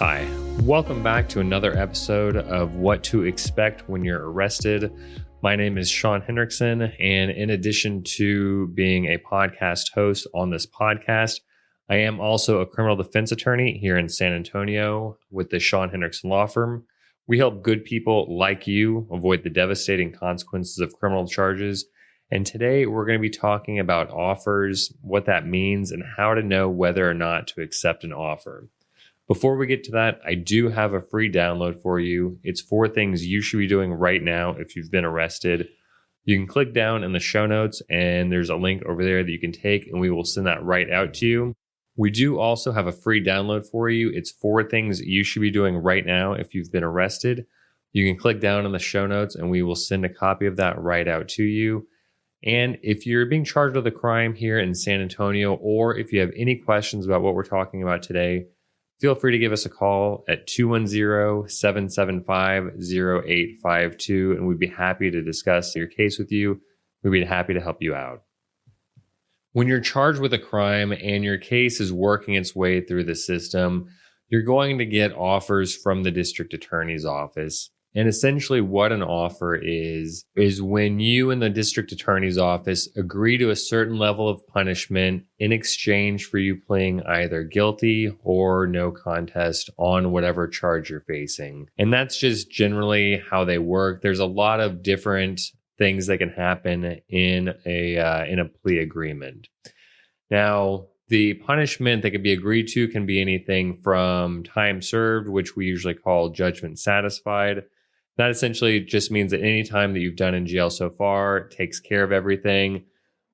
Hi, welcome back to another episode of What to Expect When You're Arrested. My name is Sean Henricksen, and in addition to being a podcast host on this podcast, I am also a criminal defense attorney here in San Antonio with the Sean Henricksen Law Firm. We help good people like you avoid the devastating consequences of criminal charges. And today we're going to be talking about offers, what that means, and how to know whether or not to accept an offer. Before we get to that, I do have a free download for you. It's 4 things you should be doing right now if you've been arrested. You can click down in the show notes and there's a link over there that you can take and we will send that right out to you. We do also have a free download for you. It's 4 things you should be doing right now if you've been arrested. You can click down in the show notes and we will send a copy of that right out to you. And if you're being charged with a crime here in San Antonio, or if you have any questions about what we're talking about today, feel free to give us a call at 210-775-0852, and we'd be happy to discuss your case with you. We'd be happy to help you out. When you're charged with a crime and your case is working its way through the system, you're going to get offers from the district attorney's office. And essentially what an offer is when you and the district attorney's office agree to a certain level of punishment in exchange for you pleading either guilty or no contest on whatever charge you're facing. And that's just generally how they work. There's a lot of different things that can happen in a plea agreement. Now, the punishment that can be agreed to can be anything from time served, which we usually call judgment satisfied. That essentially just means that any time that you've done in jail so far takes care of everything.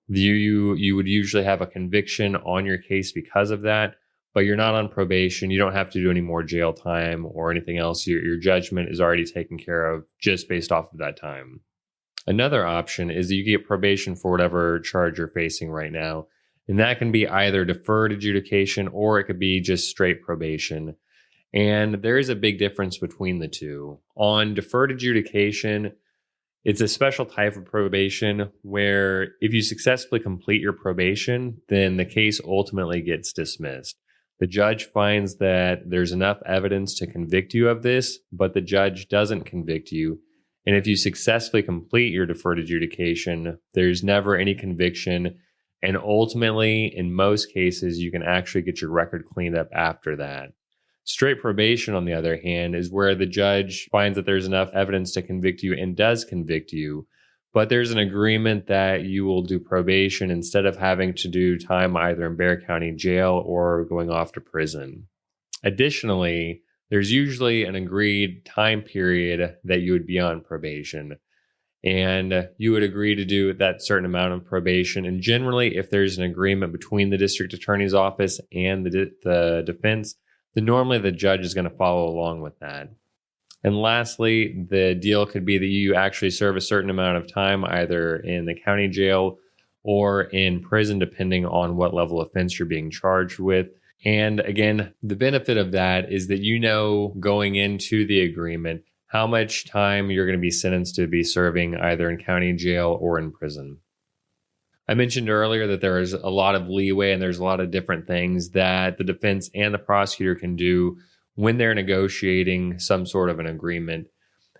You would usually have a conviction on your case because of that, but you're not on probation. You don't have to do any more jail time or anything else. Your judgment is already taken care of just based off of that time. Another option is that you get probation for whatever charge you're facing right now. And that can be either deferred adjudication or it could be just straight probation. And there is a big difference between the two. On deferred adjudication, it's a special type of probation where if you successfully complete your probation, then the case ultimately gets dismissed. The judge finds that there's enough evidence to convict you of this, but the judge doesn't convict you. And if you successfully complete your deferred adjudication, there's never any conviction. And ultimately, in most cases, you can actually get your record cleaned up after that. Straight probation, on the other hand, is where the judge finds that there's enough evidence to convict you and does convict you, but there's an agreement that you will do probation instead of having to do time either in Bexar County Jail or going off to prison. Additionally, there's usually an agreed time period that you would be on probation, and you would agree to do that certain amount of probation. And generally, if there's an agreement between the district attorney's office and the defense, then normally the judge is going to follow along with that. And lastly, the deal could be that you actually serve a certain amount of time either in the county jail or in prison, depending on what level of offense you're being charged with. And again, the benefit of that is that you know going into the agreement how much time you're going to be sentenced to be serving either in county jail or in prison. I mentioned earlier that there is a lot of leeway and there's a lot of different things that the defense and the prosecutor can do when they're negotiating some sort of an agreement.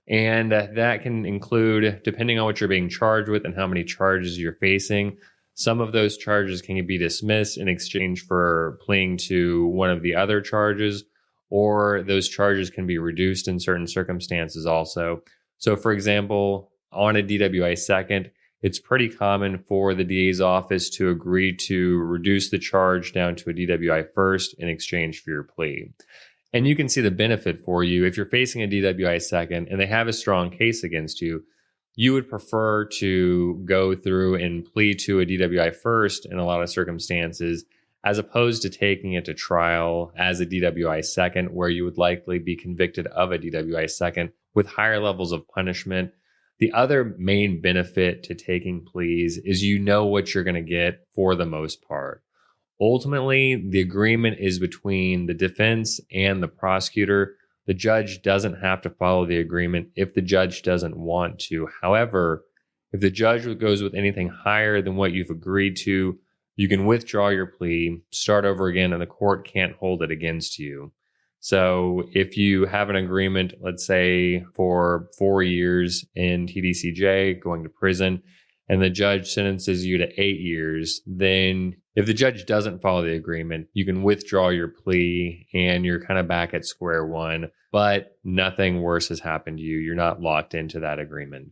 And that can include, depending on what you're being charged with and how many charges you're facing, some of those charges can be dismissed in exchange for pleading to one of the other charges, or those charges can be reduced in certain circumstances also. So for example, on a DWI second, it's pretty common for the DA's office to agree to reduce the charge down to a DWI first in exchange for your plea. And you can see the benefit for you. If you're facing a DWI second and they have a strong case against you, you would prefer to go through and plead to a DWI first in a lot of circumstances, as opposed to taking it to trial as a DWI second, where you would likely be convicted of a DWI second with higher levels of punishment. The other main benefit to taking pleas is you know what you're going to get for the most part. Ultimately, the agreement is between the defense and the prosecutor. The judge doesn't have to follow the agreement if the judge doesn't want to. However, if the judge goes with anything higher than what you've agreed to, you can withdraw your plea, start over again, and the court can't hold it against you. So if you have an agreement, let's say for 4 years in TDCJ, going to prison, and the judge sentences you to 8 years, then if the judge doesn't follow the agreement, you can withdraw your plea and you're kind of back at square one, but nothing worse has happened to you. You're not locked into that agreement.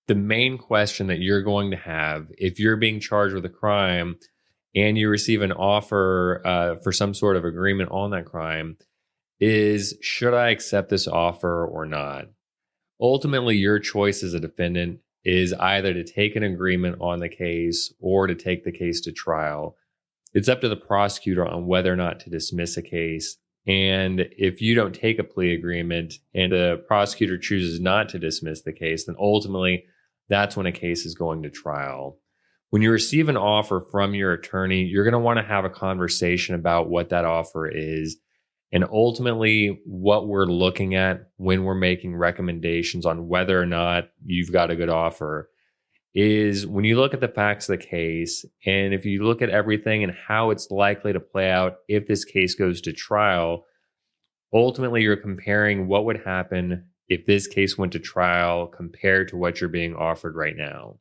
The main question that you're going to have if you're being charged with a crime and you receive an offer for some sort of agreement on that crime is, should I accept this offer or not? Ultimately, your choice as a defendant is either to take an agreement on the case or to take the case to trial. It's up to the prosecutor on whether or not to dismiss a case. And if you don't take a plea agreement and the prosecutor chooses not to dismiss the case, then ultimately that's when a case is going to trial. When you receive an offer from your attorney, you're going to want to have a conversation about what that offer is. And ultimately, what we're looking at when we're making recommendations on whether or not you've got a good offer is when you look at the facts of the case, and if you look at everything and how it's likely to play out if this case goes to trial, ultimately you're comparing what would happen if this case went to trial compared to what you're being offered right now.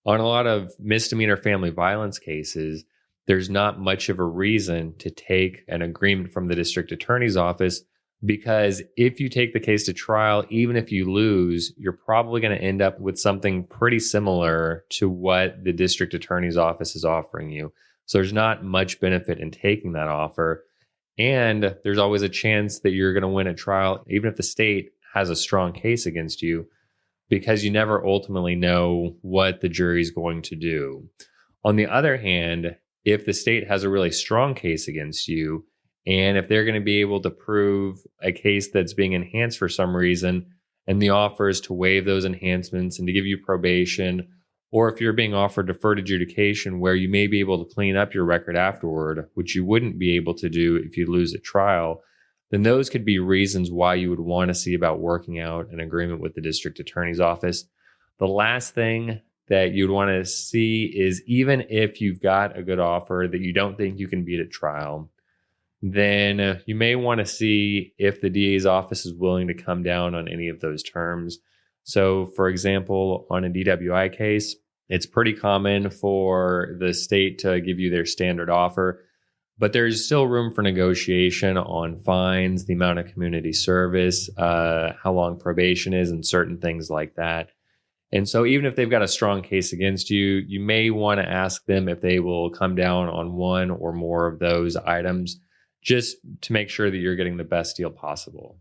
On a lot of misdemeanor family violence cases, there's not much of a reason to take an agreement from the district attorney's office because if you take the case to trial, even if you lose, you're probably going to end up with something pretty similar to what the district attorney's office is offering you. So there's not much benefit in taking that offer. And there's always a chance that you're going to win at trial, even if the state has a strong case against you, because you never ultimately know what the jury's going to do. On the other hand, if the state has a really strong case against you, and if they're going to be able to prove a case that's being enhanced for some reason, and the offer is to waive those enhancements and to give you probation, or if you're being offered deferred adjudication where you may be able to clean up your record afterward, which you wouldn't be able to do if you lose at trial, then those could be reasons why you would want to see about working out an agreement with the district attorney's office. The last thing that you'd want to see is even if you've got a good offer that you don't think you can beat at trial, then you may want to see if the DA's office is willing to come down on any of those terms. So, for example, on a DWI case, it's pretty common for the state to give you their standard offer, but there's still room for negotiation on fines, the amount of community service, how long probation is, and certain things like that. And so even if they've got a strong case against you, you may want to ask them if they will come down on one or more of those items just to make sure that you're getting the best deal possible.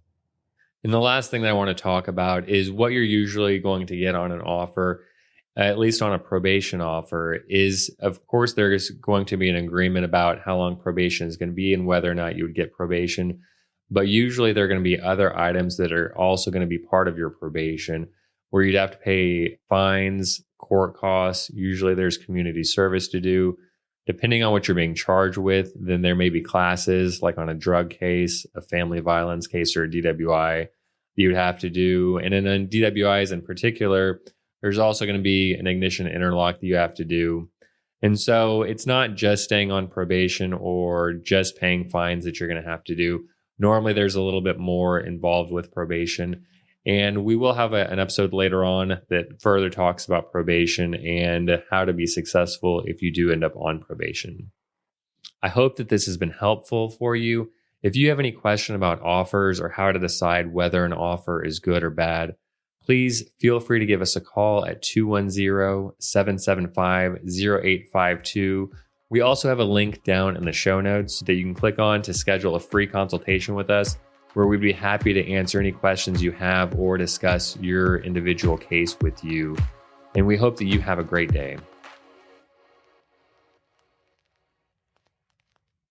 And the last thing that I want to talk about is what you're usually going to get on an offer, at least on a probation offer, is, of course, there's going to be an agreement about how long probation is going to be and whether or not you would get probation. But usually there are going to be other items that are also going to be part of your probation, where you'd have to pay fines, court costs. Usually there's community service to do. Depending on what you're being charged with, then there may be classes like on a drug case, a family violence case, or a DWI you would have to do. And then on DWIs in particular, there's also going to be an ignition interlock that you have to do. And so it's not just staying on probation or just paying fines that you're going to have to do. Normally there's a little bit more involved with probation. And we will have an episode later on that further talks about probation and how to be successful if you do end up on probation. I hope that this has been helpful for you. If you have any question about offers or how to decide whether an offer is good or bad, please feel free to give us a call at 210-775-0852. We also have a link down in the show notes that you can click on to schedule a free consultation with us, where we'd be happy to answer any questions you have or discuss your individual case with you. And we hope that you have a great day.